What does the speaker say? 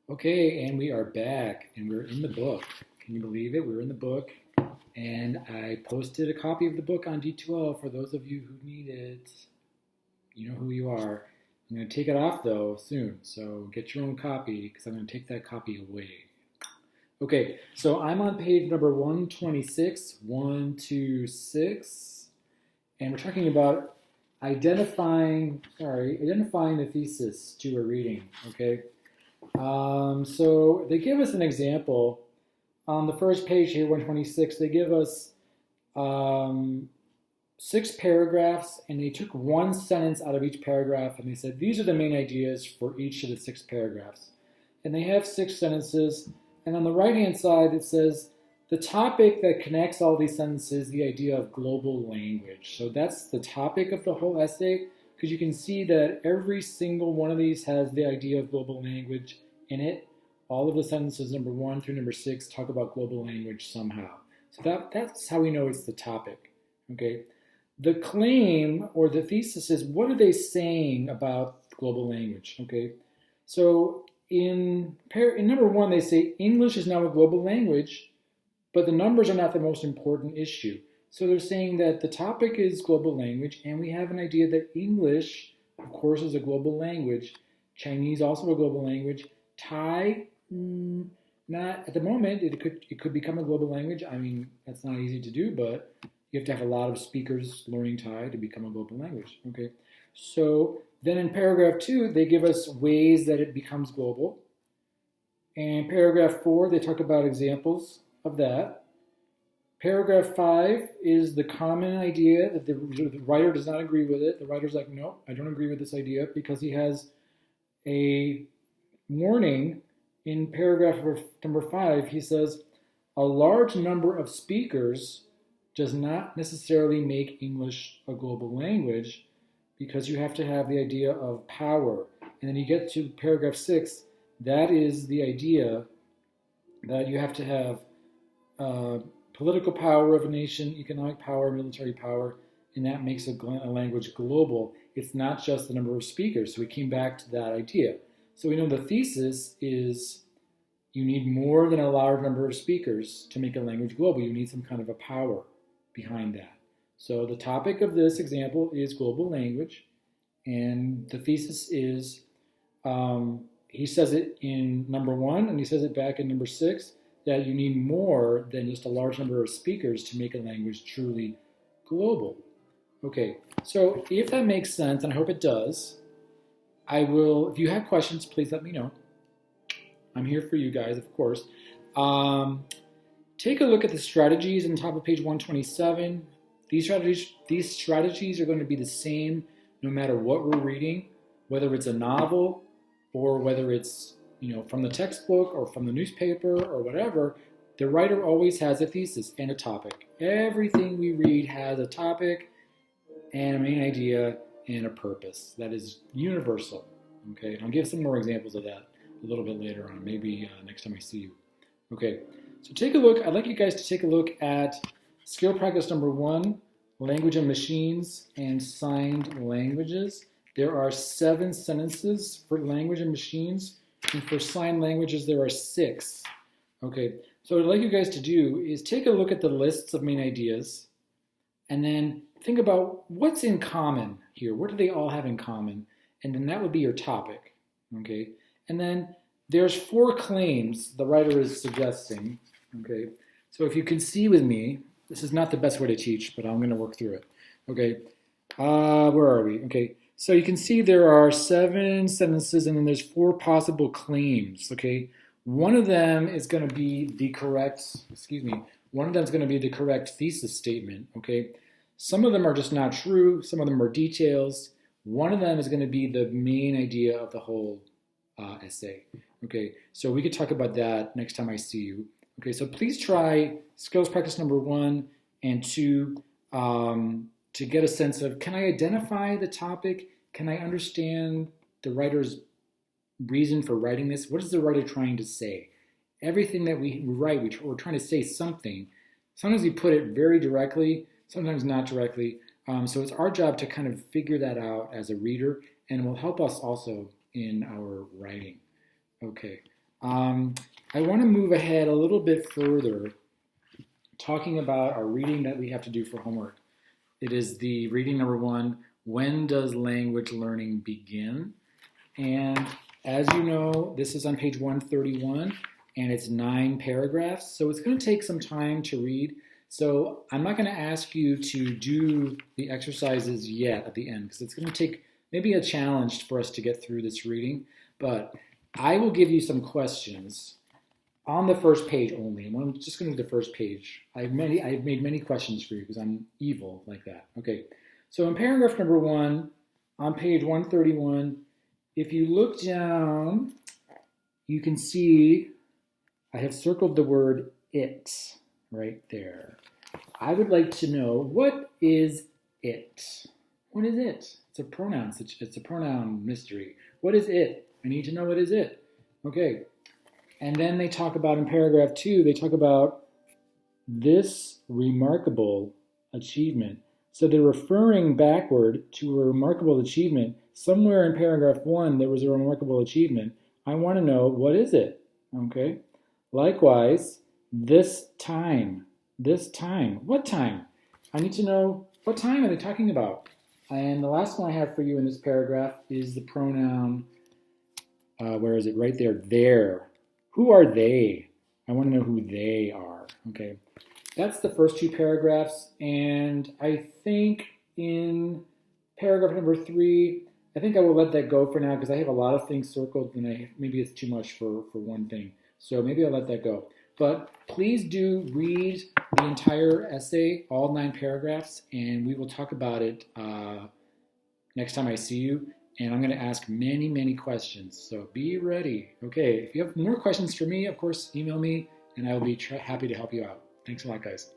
Okay, and we are back, and we're in the book. Can you believe it? We're in the book, and I posted a copy of the book on D2L for those of you who need it. You know who you are. I'm going to take it off, though, soon, so get your own copy, because I'm going to take that copy away. Okay, so I'm on page number 126, 126, and we're talking about identifying the thesis to a reading, okay? So they give us an example on the first page here, 126. They give us 6 paragraphs, and they took one sentence out of each paragraph, and they said these are the main ideas for each of the 6 paragraphs. And they have 6 sentences, and on the right-hand side it says the topic that connects all these sentences, the idea of global language. So that's the topic of the whole essay, because you can see that every single one of these has the idea of global language in it. All of the sentences, number 1 through number 6, talk about global language somehow. So that's how we know it's the topic. Okay. The claim or the thesis is, what are they saying about global language? Okay. So in number 1, they say English is now a global language, but the numbers are not the most important issue. So they're saying that the topic is global language, and we have an idea that English, of course, is a global language. Chinese, also a global language. Thai, not at the moment. It could become a global language. I mean, that's not easy to do, but you have to have a lot of speakers learning Thai to become a global language. Okay, so then in paragraph 2, they give us ways that it becomes global. And paragraph 4, they talk about examples of that. Paragraph 5 is the common idea that the writer does not agree with it. The writer's like, no, I don't agree with this idea, because he has a warning in paragraph number 5. He says, a large number of speakers does not necessarily make English a global language, because you have to have the idea of power. And then you get to paragraph 6, that is the idea that you have to have political power of a nation, economic power, military power, and that makes a language global. It's not just the number of speakers. So we came back to that idea. So we know the thesis is you need more than a large number of speakers to make a language global. You need some kind of a power behind that. So the topic of this example is global language, and the thesis is, he says it in number 1, and he says it back in number 6, that you need more than just a large number of speakers to make a language truly global. Okay, so if that makes sense, and I hope it does, if you have questions, please let me know. I'm here for you guys, of course. Take a look at the strategies on top of page 127. These strategies are going to be the same no matter what we're reading, whether it's a novel or whether it's from the textbook or from the newspaper or whatever. The writer always has a thesis and a topic. Everything we read has a topic and a main idea and a purpose that is universal. Okay, and I'll give some more examples of that a little bit later on, maybe next time I see you. Okay, so take a look. I'd like you guys to take a look at skill practice number 1, language and machines and signed languages. There are 7 sentences for language and machines, and for sign languages there are 6. Okay, so what I'd like you guys to do is take a look at the lists of main ideas, and then think about what's in common here. What do they all have in common? And then that would be your topic. Okay, and then there's 4 claims the writer is suggesting. Okay, so if you can see with me, this is not the best way to teach, but I'm going to work through it. Okay, where are we? Okay, so you can see there are 7 sentences, and then there's 4 possible claims. Okay, one of them is going to be the correct, one of them is going to be the correct thesis statement. Okay, some of them are just not true. Some of them are details. One of them is going to be the main idea of the whole essay. Okay, so we could talk about that next time I see you. Okay, so please try skills practice number 1 and 2 to get a sense of, can I identify the topic? Can I understand the writer's reason for writing this? What is the writer trying to say? Everything that we write, we're trying to say something. Sometimes we put it very directly, sometimes not directly. So it's our job to kind of figure that out as a reader, and it will help us also in our writing. Okay, I want to move ahead a little bit further, talking about our reading that we have to do for homework. It is the reading number 1, when does language learning begin? And as you know, this is on page 131, and it's 9 paragraphs, so it's going to take some time to read. So I'm not going to ask you to do the exercises yet at the end, because it's going to take maybe a challenge for us to get through this reading, but I will give you some questions on the first page only. And I'm just going to do the first page. I've made many questions for you because I'm evil like that. Okay, so in paragraph number 1, on page 131, if you look down, you can see I have circled the word it right there. I would like to know, what is it? What is it? It's a pronoun. It's a pronoun mystery. What is it? I need to know, what is it? Okay. And then they talk about, in paragraph 2, they talk about this remarkable achievement. So they're referring backward to a remarkable achievement. Somewhere in paragraph 1, there was a remarkable achievement. I want to know, what is it? Okay. Likewise, this time. This time. What time? I need to know, what time are they talking about? And the last one I have for you in this paragraph is the pronoun, where is it? Right there. There. Who are they? I want to know who they are. Okay. That's the first 2 paragraphs. And I think in paragraph number 3, I think I will let that go for now because I have a lot of things circled and maybe it's too much for one thing. So maybe I'll let that go. But please do read the entire essay, all 9 paragraphs, and we will talk about it next time I see you. And I'm going to ask many, many questions. So be ready. Okay, if you have more questions for me, of course, email me, and I will be happy to help you out. Thanks a lot, guys.